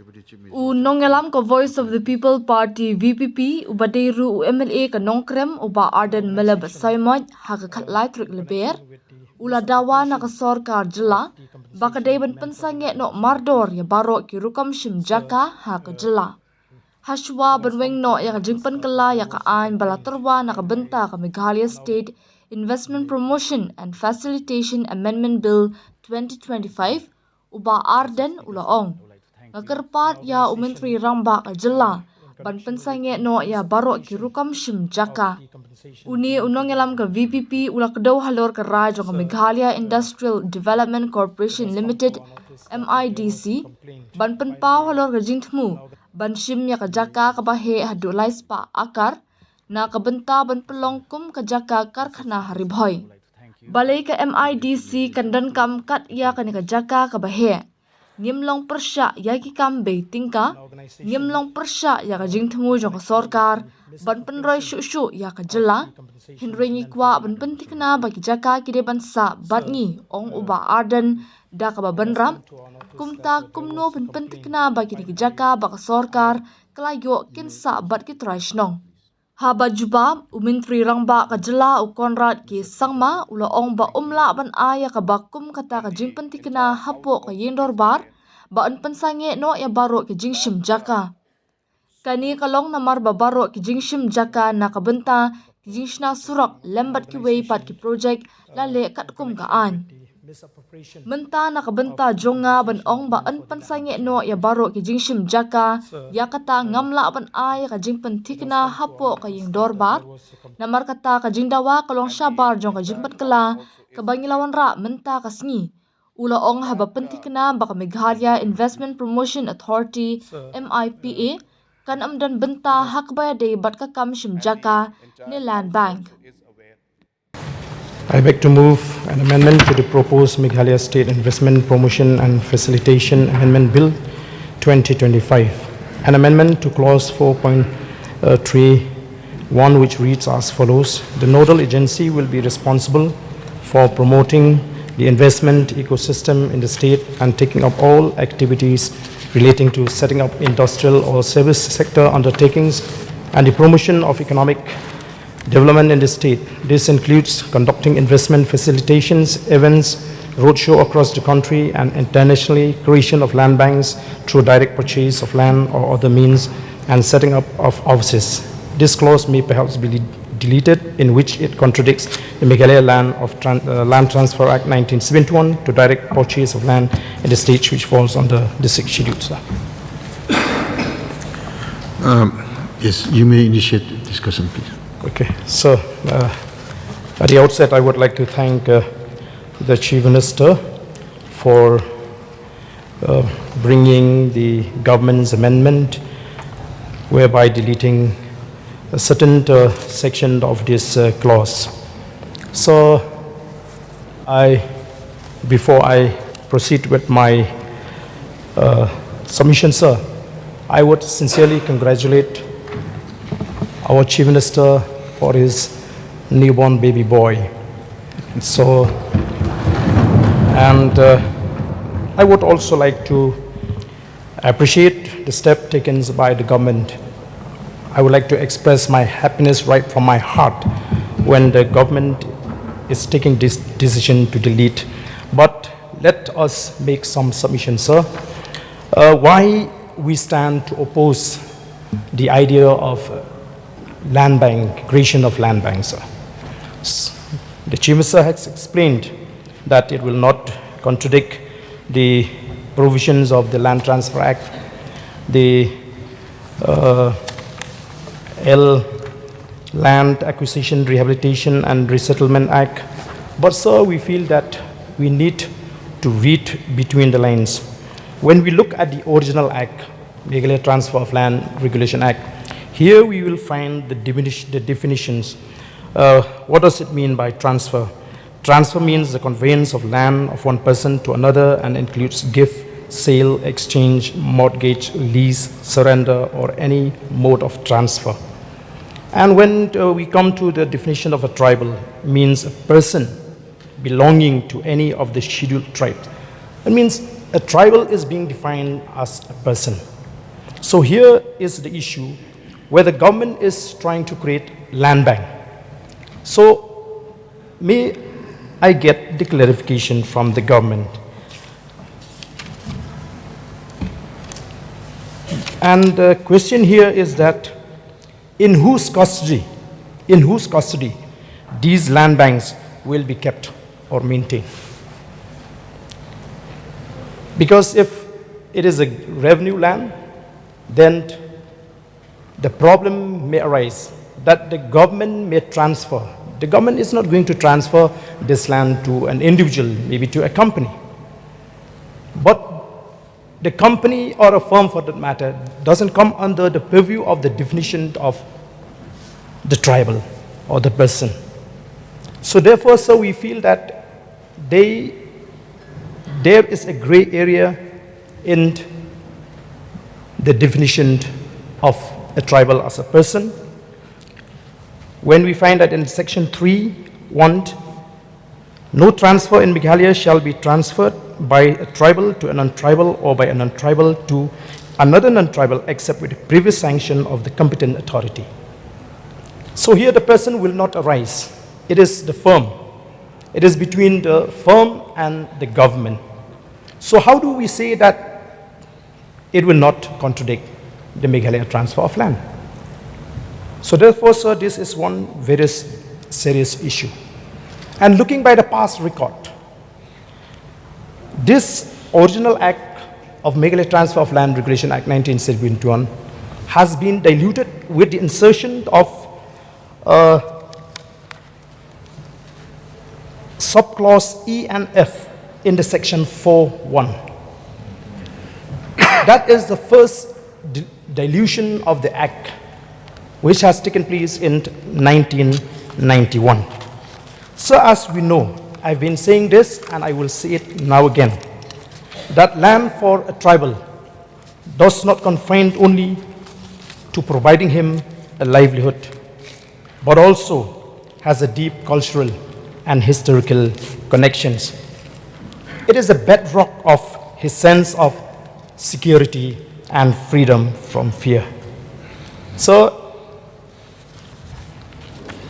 Nongelam ka Voice of the People Party VPP ubaderu MLA ka nongkrem uba Arden Melab Saimot haka khatlai trik leber ula Dawa na ka Sorkar jela bakadei ban pynsangeh no mardor ya baroh ki rukom shim jaka haka jela Hashwa benweng no ya jingpan kala ya ka an balaterwa na ka benta ka Meghalaya State Investment Promotion and Facilitation Amendment Bill 2025 uba Arden ula ong Ngakerpat ya umentri ramba ka jela ban pynsangeh no ya baroh ki rukom shim jaka uni unongelam ka VPP ula kedau halor ka raj ka Meghalaya Industrial Development Corporation Limited MIDC ban penpau halor ka jingthmu ban shim ya ka jaka ka bahe hadulai spa akar na ka benta ban pelongkum ka jaka karkhana haribhoi balai ka MIDC kandan kam kat ya ka jaka ka bahe Ngimlong persya ya ki kambe tingka ngimlong persya ya ka jingthmu jong Sorkar ban penroi shu ya ka jela hinrengi kwa ban pentikna bagi jaka kide ban sa batngi ong uba Arden da ka banram kumta kumno ban pentikna bagi ni jaka baka Sorkar klayo kinsa bat ki traishnong Haba jubab umintri rangba ka jela u konrad ki sangma ula ong ba umla ban aya ka bakum kata ka jingpentikna hapo ka yendor bar ba an pynsangeh no ya baroh ki jingshim jaka kani kalong namar ba baroh ki jingshim jaka na ka benta ki jingshna surak lembat ki wei pat ki project lale katkum ka an Menta na kabenta jonga ban ong ba an pynsangeh no ya baroh ki jingshim jaka ya kata ngamla ban ay ka jingpen tikna hapo ka ying dorbar namar kata ka jingdawa kalong syabar jong ka jingpat kala ka bangilawan ra menta ka sngi ula ong haba pentikna ba ka Meghalaya Investment Promotion Authority MIPA kan amdan benta hak bayade bat ka kam shim jaka ni land bank I beg to move an amendment to the proposed Meghalaya State Investment Promotion and Facilitation Amendment Bill 2025. An amendment to clause 4.31 which reads as follows. The nodal agency will be responsible for promoting the investment ecosystem in the state and taking up all activities relating to setting up industrial or service sector undertakings and the promotion of economic development in the state. This includes conducting investment facilitations, events, roadshow across the country and internationally, creation of land banks through direct purchase of land or other means, and setting up of offices. This clause may perhaps be deleted, in which it contradicts the Meghalaya Land Transfer Act 1971 to direct purchase of land in the state, which falls under the 6th schedule. Sir. Yes, you may initiate discussion, please. Okay, so at the outset, I would like to thank the Chief Minister for bringing the government's amendment, whereby deleting a certain section of this clause. So, before I proceed with my submission, sir, I would sincerely congratulate our Chief Minister for his newborn baby boy. So, and I would also like to appreciate the step taken by the government. I would like to express my happiness right from my heart when the government is taking this decision to delete. But let us make some submissions, sir. Why we stand to oppose the idea of land bank, creation of land banks, sir. The Chief Minister has explained that it will not contradict the provisions of the Land Transfer Act, the Land Acquisition, Rehabilitation and Resettlement Act. But sir, we feel that we need to read between the lines. When we look at the original act, Meghalaya Transfer of Land Regulation Act, here we will find the definitions. What does it mean by transfer? Transfer means the conveyance of land of one person to another and includes gift, sale, exchange, mortgage, lease, surrender, or any mode of transfer. And when we come to the definition of a tribal, means a person belonging to any of the scheduled tribes. It means a tribal is being defined as a person. So here is the issue where the government is trying to create land bank. So may I get the clarification from the government? And the question here is that in whose custody these land banks will be kept or maintained? Because if it is a revenue land, then the problem may arise that the government may transfer. The government is not going to transfer this land to an individual, maybe to a company. But the company or a firm for that matter doesn't come under the purview of the definition of the tribal or the person. So therefore, sir, we feel that there is a gray area in the definition of a tribal as a person. When we find that in section 3(1), no transfer in Meghalaya shall be transferred by a tribal to a non-tribal or by a non-tribal to another non-tribal except with the previous sanction of the competent authority. So here the person will not arise. It is the firm. It is between the firm and the government. So how do we say that it will not contradict the Meghalaya transfer of land? So therefore, sir, this is one very serious issue. And looking by the past record, this original act of Meghalaya Transfer of Land Regulation Act 1971 has been diluted with the insertion of subclause E and F in the section 4(1). That is the first dilution of the act, which has taken place in 1991. So as we know, I've been saying this and I will say it now again, that land for a tribal does not confine only to providing him a livelihood, but also has a deep cultural and historical connections. It is a bedrock of his sense of security and freedom from fear. So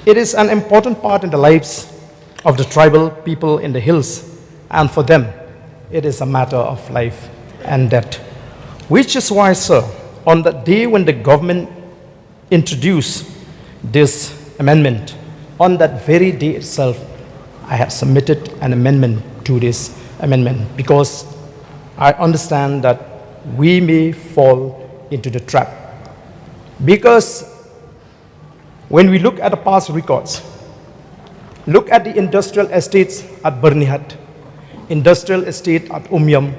it is an important part in the lives of the tribal people in the hills, and for them it is a matter of life and death. Which is why, sir, on the day when the government introduced this amendment, on that very day itself, I have submitted an amendment to this amendment because I understand that we may fall into the trap. Because when we look at the past records, look at the industrial estates at Bernihat, industrial estate at Umyam,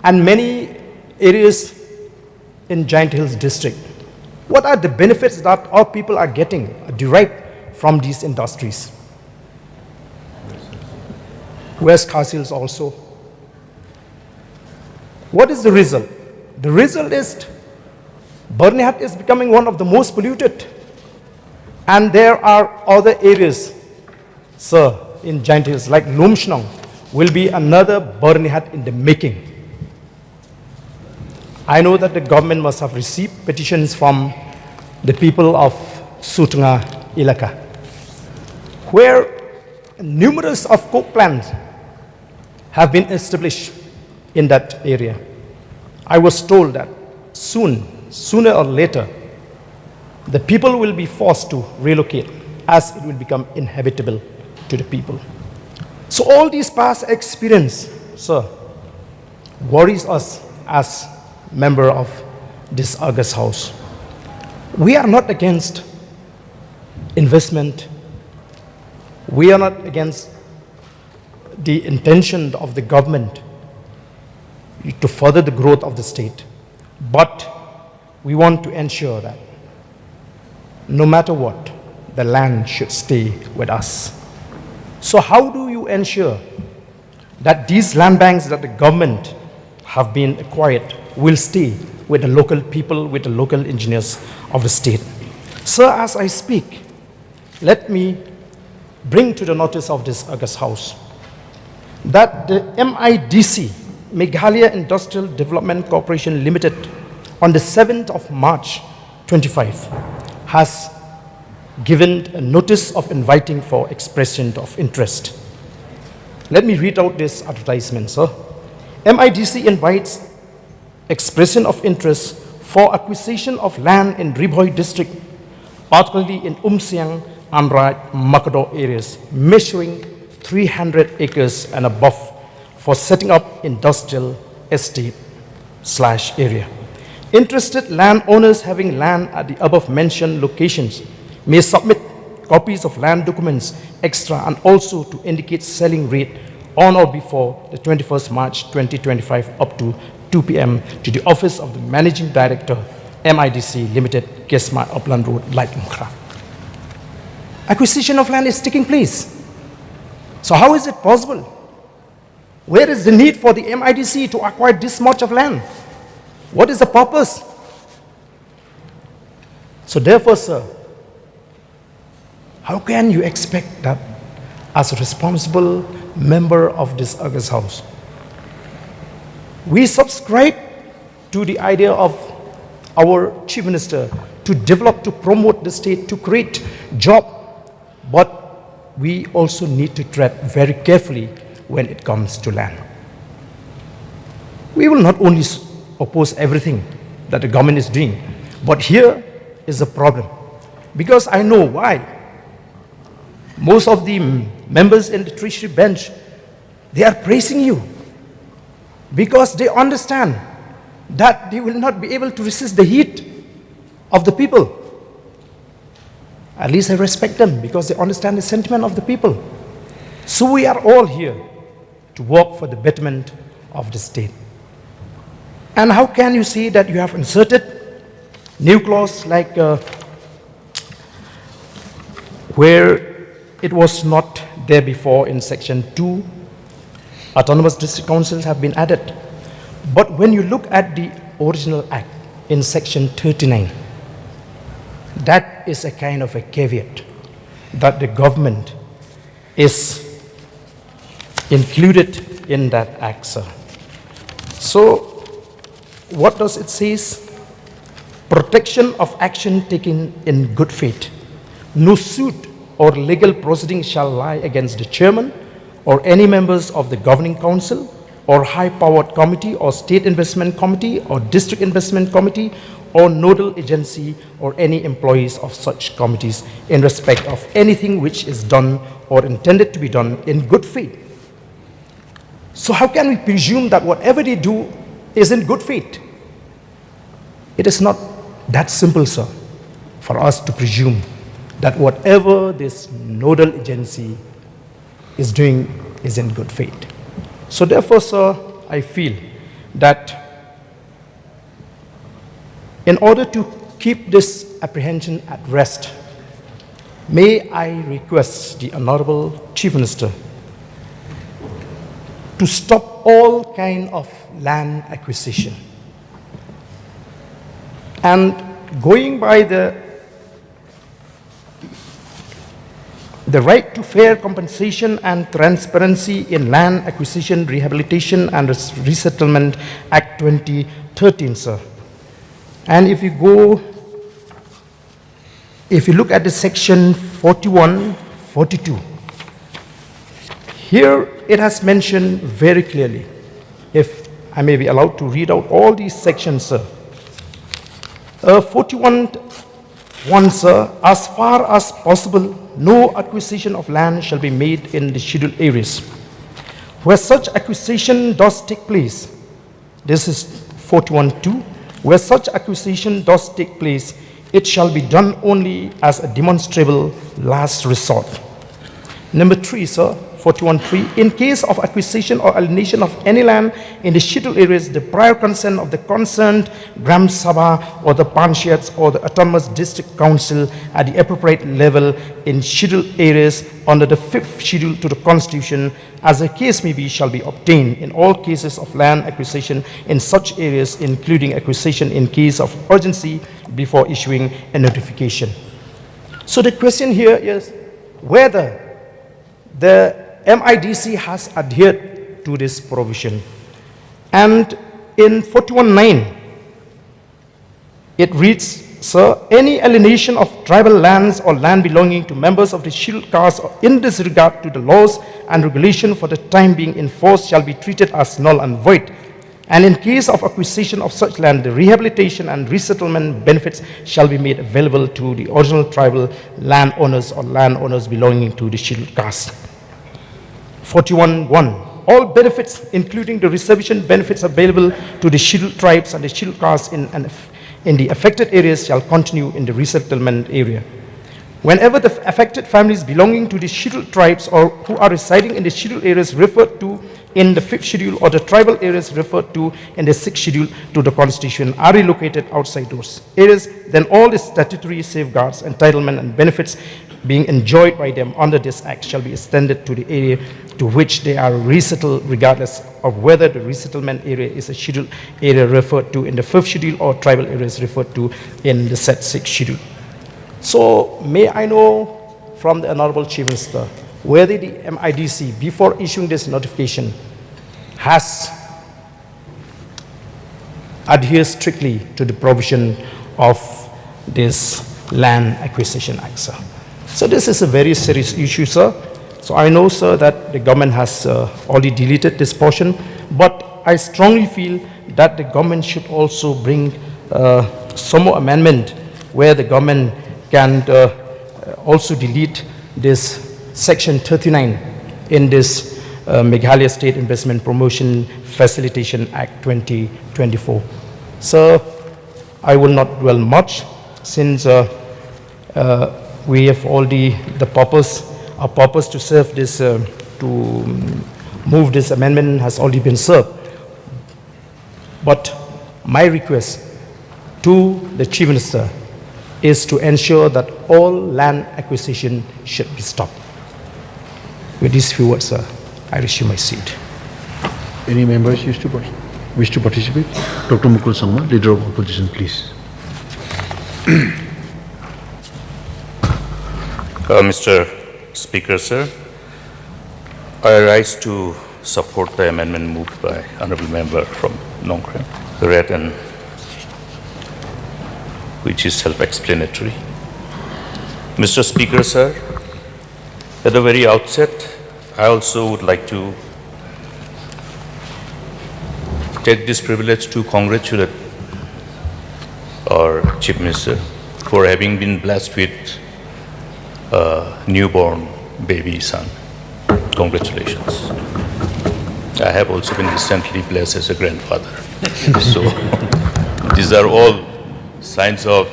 and many areas in Giant Hills district. What are the benefits that our people are getting derived from these industries? West Castles also. What is the result? The result is Bernihat is becoming one of the most polluted. And there are other areas, sir, in Giant Hills, like Lumshnong, will be another Bernihat in the making. I know that the government must have received petitions from the people of Sutunga Ilaka, where numerous of coke plants have been established in that area. I was told that sooner or later, the people will be forced to relocate as it will become inhabitable to the people. So all these past experience, sir, worries us as member of this August House. We are not against investment. We are not against the intention of the government to further the growth of the state. But we want to ensure that no matter what, the land should stay with us. So how do you ensure that these land banks that the government have been acquired will stay with the local people, with the local engineers of the state? Sir, as I speak, let me bring to the notice of this August House that the MIDC, Meghalaya Industrial Development Corporation Limited, on the 7th of March 25, has given a notice of inviting for expression of interest. Let me read out this advertisement, sir. MIDC invites expression of interest for acquisition of land in Ribhoi district, particularly in Umsiang, Amrat, Makador areas, measuring 300 acres and above for setting up industrial estate/area. Interested landowners having land at the above mentioned locations may submit copies of land documents extra and also to indicate selling rate on or before the 21st March 2025 up to 2 p.m. to the office of the Managing Director, MIDC Limited, Kesma Upland Road, Light Mukra. Acquisition of land is taking place. So how is it possible? Where is the need for the MIDC to acquire this much of land? What is the purpose? So therefore, sir, how can you expect that as a responsible member of this August House? We subscribe to the idea of our Chief Minister to develop, to promote the state, to create job, but we also need to tread very carefully when it comes to land. We will not only oppose everything that the government is doing, but here is a problem, because I know why. Most of the members in the Treasury bench, they are praising you because they understand that they will not be able to resist the heat of the people. At least I respect them because they understand the sentiment of the people. So we are all here to work for the betterment of the state. And how can you say that you have inserted new clause like where it was not there before in section 2, autonomous district councils have been added. But when you look at the original act in section 39, that is a kind of a caveat that the government is included in that act, sir. So what does it say? Protection of action taken in good faith. No suit or legal proceeding shall lie against the chairman or any members of the governing council or high-powered committee or state investment committee or district investment committee or nodal agency or any employees of such committees in respect of anything which is done or intended to be done in good faith. So how can we presume that whatever they do is in good faith? It is not that simple, sir, for us to presume that whatever this nodal agency is doing is in good faith. So therefore, sir, I feel that in order to keep this apprehension at rest, may I request the Honorable Chief Minister to stop all kind of land acquisition. And going by the right to fair compensation and transparency in Land Acquisition, Rehabilitation and Resettlement Act 2013, sir. And if you look at the section 41, 42, here it has mentioned very clearly, if I may be allowed to read out all these sections, sir. 41.1, sir, as far as possible, no acquisition of land shall be made in the scheduled areas. Where such acquisition does take place, this is 41.2, where such acquisition does take place, it shall be done only as a demonstrable last resort. Number 3, sir, 41.3, in case of acquisition or alienation of any land in the scheduled areas, the prior consent of the concerned Gram Sabha or the Panchayats or the Autonomous District Council at the appropriate level in scheduled areas under the 5th schedule to the Constitution, as the case may be, shall be obtained in all cases of land acquisition in such areas, including acquisition in case of urgency before issuing a notification. So the question here is whether the MIDC has adhered to this provision. And in 41.9, It reads, sir, any alienation of tribal lands or land belonging to members of the scheduled caste in disregard to the laws and regulation for the time being enforced shall be treated as null and void. And in case of acquisition of such land, the rehabilitation and resettlement benefits shall be made available to the original tribal landowners or landowners belonging to the scheduled caste. 41.1. All benefits, including the reservation benefits available to the scheduled tribes and the scheduled castes in the affected areas shall continue in the resettlement area. Whenever the affected families belonging to the scheduled tribes or who are residing in the scheduled areas referred to in the 5th schedule or the tribal areas referred to in the 6th schedule to the Constitution are relocated outside those areas, then all the statutory safeguards, entitlement and benefits being enjoyed by them under this act shall be extended to the area to which they are resettled, regardless of whether the resettlement area is a scheduled area referred to in the 5th schedule or tribal areas referred to in the said 6th schedule. So may I know from the Honorable Chief Minister whether the MIDC, before issuing this notification, has adhered strictly to the provision of this Land Acquisition Act, sir. So this is a very serious issue, sir. So I know, sir, that the government has already deleted this portion, but I strongly feel that the government should also bring some more amendment where the government can also delete this Section 39 in this Meghalaya State Investment Promotion Facilitation Act 2024. So I will not dwell much since we have already our purpose to serve this, to move this amendment has already been served. But my request to the Chief Minister is to ensure that all land acquisition should be stopped. With these few words, sir, I resume my seat. Any members wish to participate? Dr. Mukul Sangma, Leader of Opposition, please. Mr. Speaker, sir, I rise to support the amendment moved by Honourable Member from Nongkrem, read and which is self-explanatory. Mr. Speaker, sir, at the very outset, I also would like to take this privilege to congratulate our Chief Minister for having been blessed with a newborn baby son. Congratulations. I have also been recently blessed as a grandfather. So these are all signs of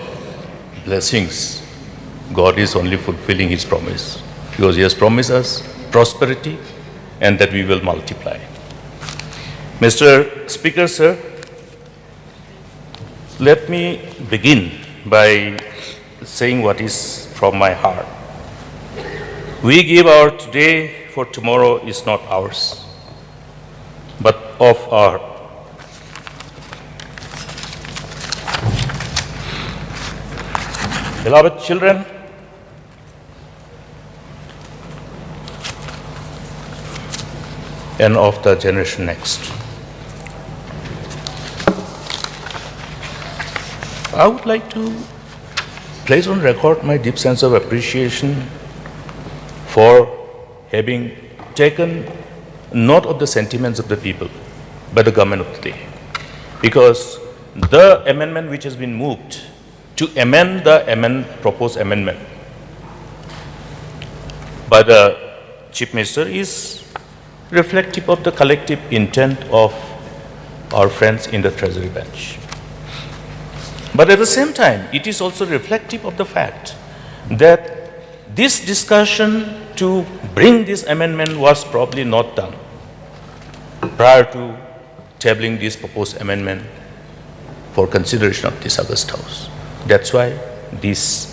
blessings. God is only fulfilling His promise because He has promised us prosperity and that we will multiply. Mr. Speaker, sir, let me begin by saying what is from my heart. We give our today for tomorrow is not ours, but of our. Beloved children, and of the generation next. I would like to place on record my deep sense of appreciation for having taken note of the sentiments of the people by the government of the day. Because the amendment which has been moved to amend the proposed amendment by the Chief Minister is reflective of the collective intent of our friends in the Treasury bench. But at the same time, it is also reflective of the fact that this discussion to bring this amendment was probably not done prior to tabling this proposed amendment for consideration of this August House. That's why this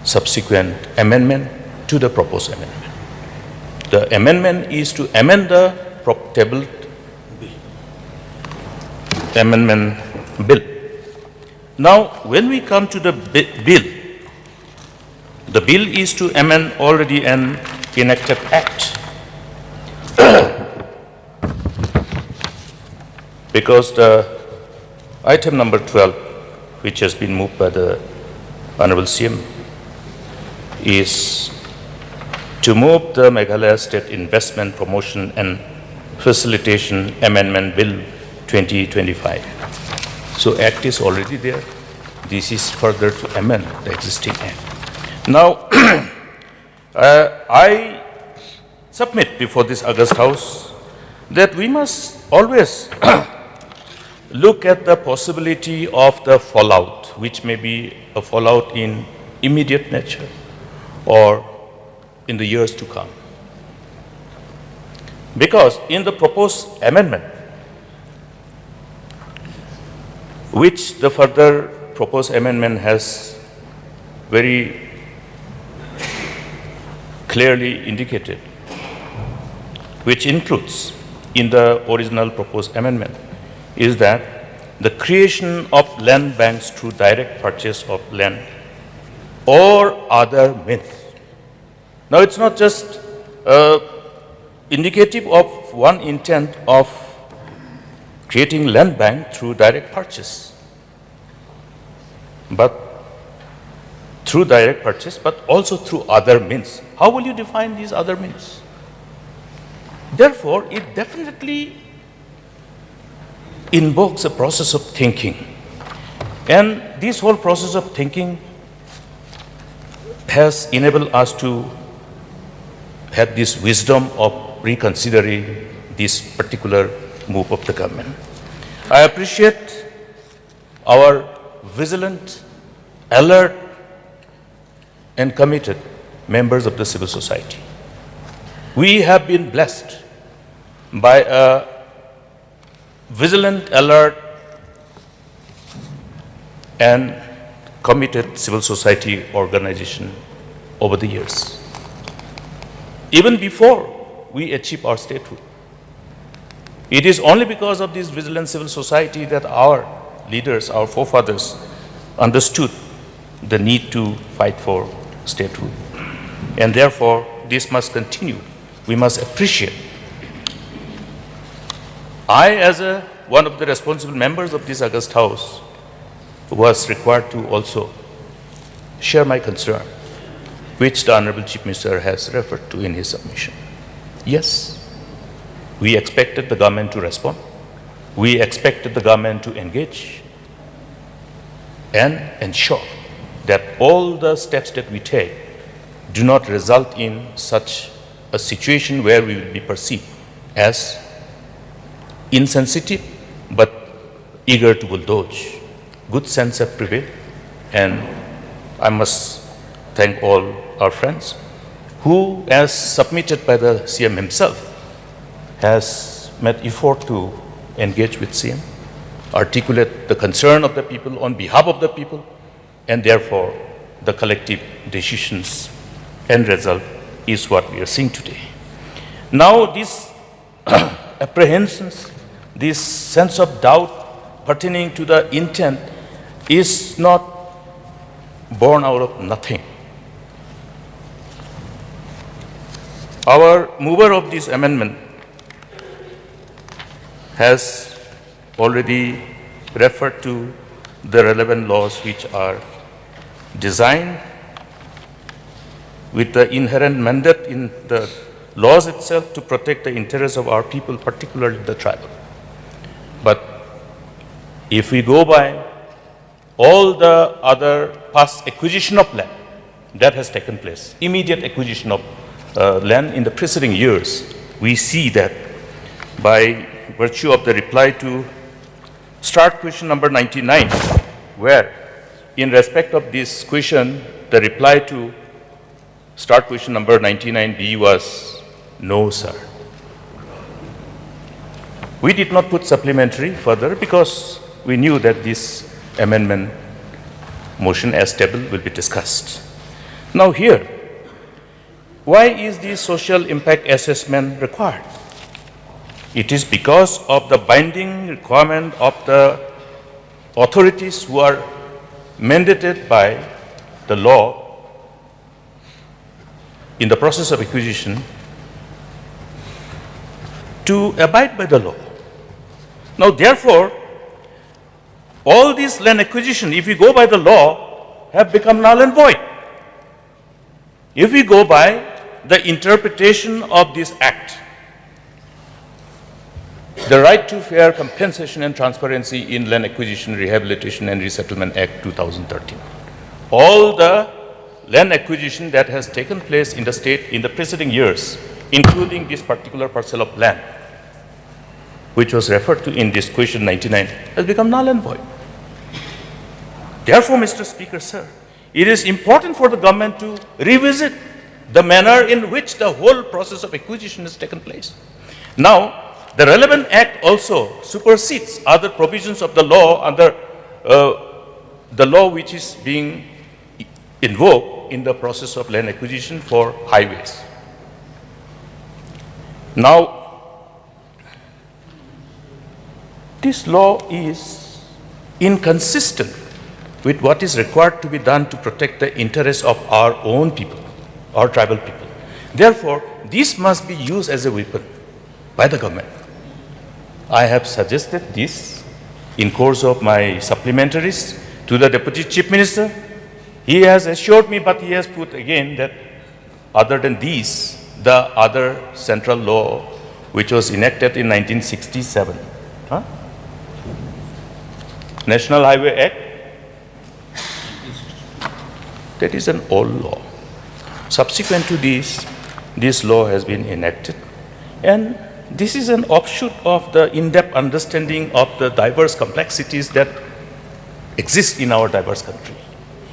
subsequent amendment to the proposed amendment. The amendment is to amend the tabled amendment bill. Now, when we come to the bill is to amend already an enacted act. Because the item number 12, which has been moved by the Honorable CM, is to move the Meghalaya State Investment Promotion and Facilitation Amendment Bill 2025. So Act is already there. This is further to amend the existing Act. Now, I submit before this August House that we must always look at the possibility of the fallout, which may be a fallout in immediate nature or in the years to come. Because in the proposed amendment, which the further proposed amendment has very clearly indicated, which includes in the original proposed amendment, is that the creation of land banks through direct purchase of land or other means. Now, it's not just indicative of one intent of creating land bank through direct purchase, but through direct purchase, but also through other means. How will you define these other means? Therefore, it definitely invokes a process of thinking. And this whole process of thinking has enabled us to have this wisdom of reconsidering this particular move of the government. I appreciate our vigilant, alert, and committed members of the civil society. We have been blessed by a vigilant, alert, and committed civil society organization over the years. Even before we achieve our statehood, it is only because of this vigilant civil society that our leaders, our forefathers, understood the need to fight for statehood. And therefore, this must continue. We must appreciate. I, as one of the responsible members of this August House, was required to also share my concern, which the Honorable Chief Minister has referred to in his submission. Yes, we expected the government to respond. We expected the government to engage and ensure that all the steps that we take do not result in such a situation where we will be perceived as insensitive but eager to bulldoze. Good sense have prevailed, and I must thank all our friends who, as submitted by the CM himself, has made effort to engage with CM, articulate the concern of the people on behalf of the people, and therefore the collective decisions and result is what we are seeing today. Now these apprehensions, this sense of doubt pertaining to the intent is not born out of nothing. Our mover of this amendment has already referred to the relevant laws which are designed with the inherent mandate in the laws itself to protect the interests of our people, particularly the tribal. But if we go by all the other past acquisition of land that has taken place, immediate acquisition of land in the preceding years, we see that by virtue of the reply to start question number 99, where in respect of this question, the reply to start question number 99B was no, sir. We did not put supplementary further because we knew that this amendment motion as tabled will be discussed. Now here, why is the social impact assessment required? It is because of the binding requirement of the authorities who are mandated by the law in the process of acquisition to abide by the law. Now, therefore, all these land acquisition, if we go by the law, have become null and void. If we go by the interpretation of this act, the Right to Fair Compensation and Transparency in Land Acquisition, Rehabilitation and Resettlement Act 2013, all the land acquisition that has taken place in the state in the preceding years, including this particular parcel of land, which was referred to in this question 99, has become null and void. Therefore, Mr. Speaker, sir, it is important for the government to revisit the manner in which the whole process of acquisition has taken place. Now, the relevant act also supersedes other provisions of the law under the law which is being invoked in the process of land acquisition for highways. Now, this law is inconsistent with what is required to be done to protect the interests of our own people, our tribal people. Therefore, this must be used as a weapon by the government. I have suggested this in course of my supplementaries to the Deputy Chief Minister. He has assured me, but he has put again that other than these, the other central law which was enacted in 1967, National Highway Act, that is an old law. Subsequent to this law has been enacted, and this is an offshoot of the in-depth understanding of the diverse complexities that exist in our diverse country.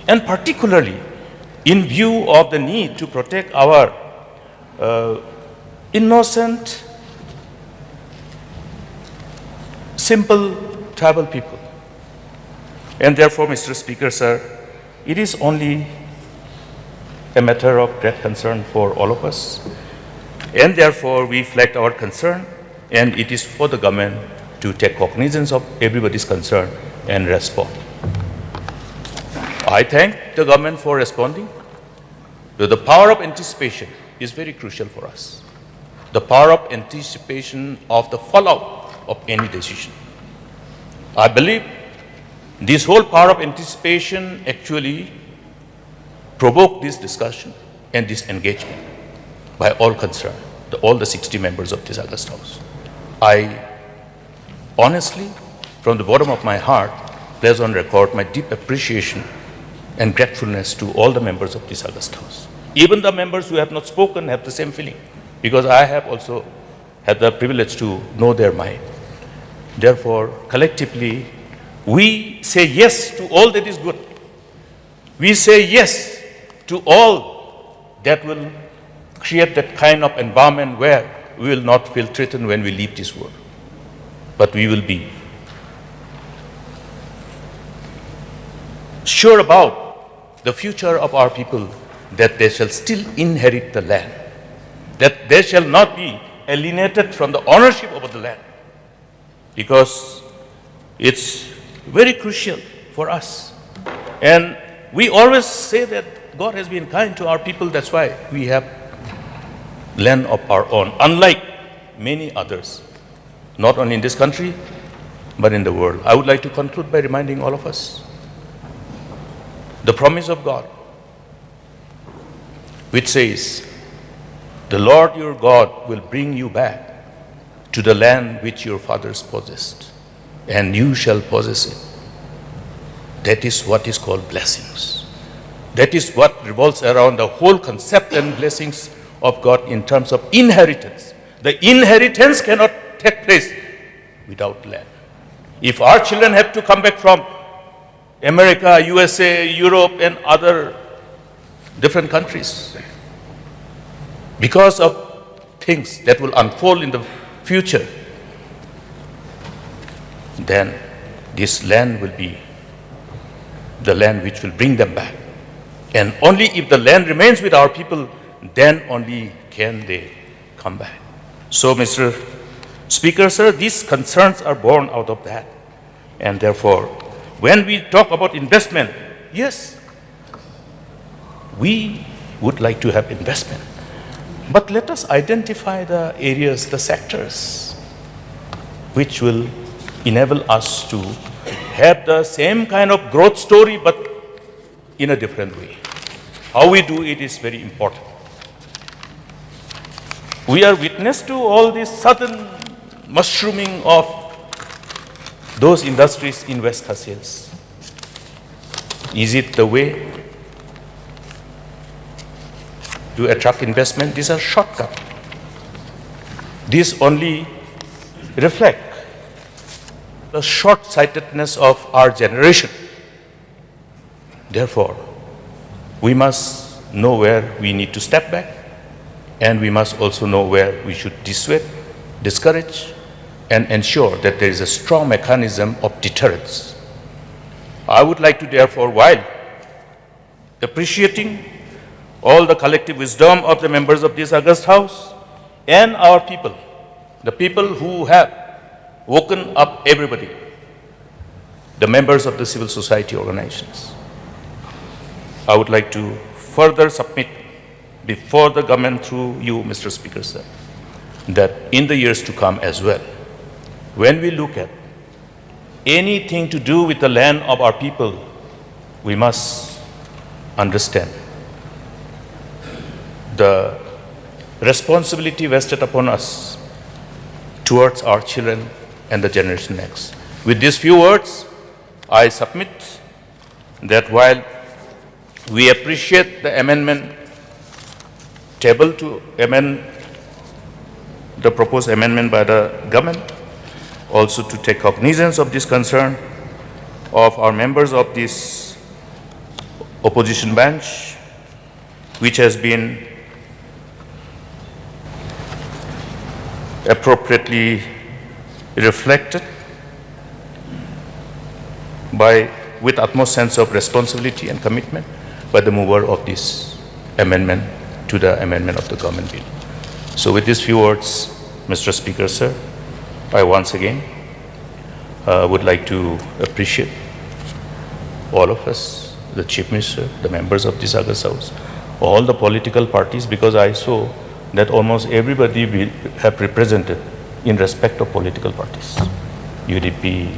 And particularly in view of the need to protect our innocent, simple tribal people. And therefore, Mr. Speaker, sir, it is only a matter of great concern for all of us. And therefore, we flagged our concern, and it is for the government to take cognizance of everybody's concern and respond. I thank the government for responding. The power of anticipation is very crucial for us. The power of anticipation of the fallout of any decision. I believe this whole power of anticipation actually provoked this discussion and this engagement by all concerned, all the 60 members of this August House. I honestly, from the bottom of my heart, place on record my deep appreciation and gratefulness to all the members of this August House. Even the members who have not spoken have the same feeling, because I have also had the privilege to know their mind. Therefore, collectively, we say yes to all that is good. We say yes to all that will create that kind of environment where we will not feel threatened when we leave this world, but we will be sure about the future of our people, that they shall still inherit the land, that they shall not be alienated from the ownership of the land, because it's very crucial for us. And we always say that God has been kind to our people, that's why we have land of our own, unlike many others, not only in this country, but in the world. I would like to conclude by reminding all of us the promise of God, which says, the Lord your God will bring you back to the land which your fathers possessed, and you shall possess it. That is what is called blessings. That is what revolves around the whole concept and blessings of God in terms of inheritance. The inheritance cannot take place without land. If our children have to come back from America, USA, Europe, and other different countries, because of things that will unfold in the future, then this land will be the land which will bring them back. And only if the land remains with our people, then only can they come back. So, Mr. Speaker, sir, these concerns are born out of that. And therefore, when we talk about investment, yes, we would like to have investment. But let us identify the areas, the sectors, which will enable us to have the same kind of growth story, but in a different way. How we do it is very important. We are witness to all this sudden mushrooming of those industries in West Khasias. Is it the way to attract investment? These are shortcuts. These only reflect the short-sightedness of our generation. Therefore, we must know where we need to step back, and we must also know where we should dissuade, discourage, and ensure that there is a strong mechanism of deterrence. I would like to therefore, while appreciating all the collective wisdom of the members of this August House and our people, the people who have woken up everybody, the members of the civil society organizations, I would like to further submit before the government through you, Mr. Speaker, sir, that in the years to come as well, when we look at anything to do with the land of our people, we must understand the responsibility vested upon us towards our children and the generation next. With these few words, I submit that while we appreciate the amendment tabled to amend the proposed amendment by the government, also to take cognizance of this concern of our members of this opposition bench, which has been appropriately reflected with utmost sense of responsibility and commitment by the mover of this amendment to the amendment of the government bill. So with these few words, Mr. Speaker, sir, I once again would like to appreciate all of us, the Chief Minister, the members of this August House, all the political parties, because I saw that almost everybody will have represented in respect of political parties. UDP,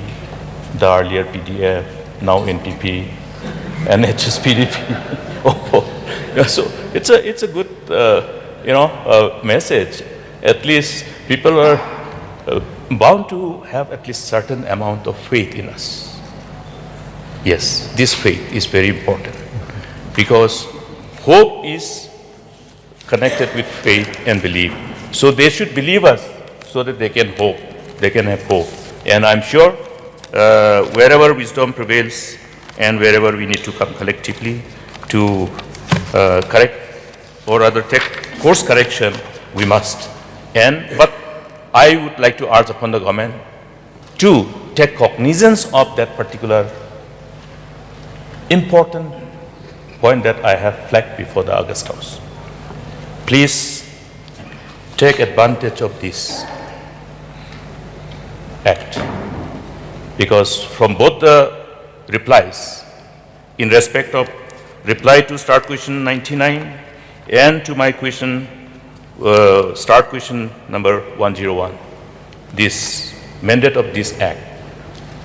the earlier PDF, now NPP, and HSPDP. So it's a good message. At least people are bound to have at least certain amount of faith in us. Yes, this faith is very important because hope is connected with faith and belief. So they should believe us so that they can hope, they can have hope. And I'm sure wherever wisdom prevails and wherever we need to come collectively to correct or rather take course correction, we must. But I would like to urge upon the government to take cognizance of that particular important point that I have flagged before the August House. Please take advantage of this act, because from both the replies, in respect of reply to start question 99 and to my question, start question number 101, this mandate of this act,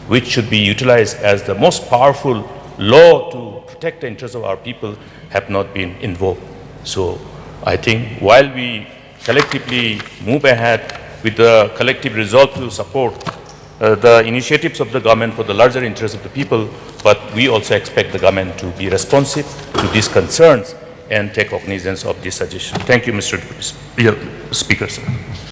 which should be utilized as the most powerful law to protect the interests of our people, have not been invoked. So I think while we collectively move ahead with the collective resolve to support the initiatives of the government for the larger interests of the people, but we also expect the government to be responsive to these concerns and take cognizance of this suggestion. Thank you, Mr. Speaker, sir.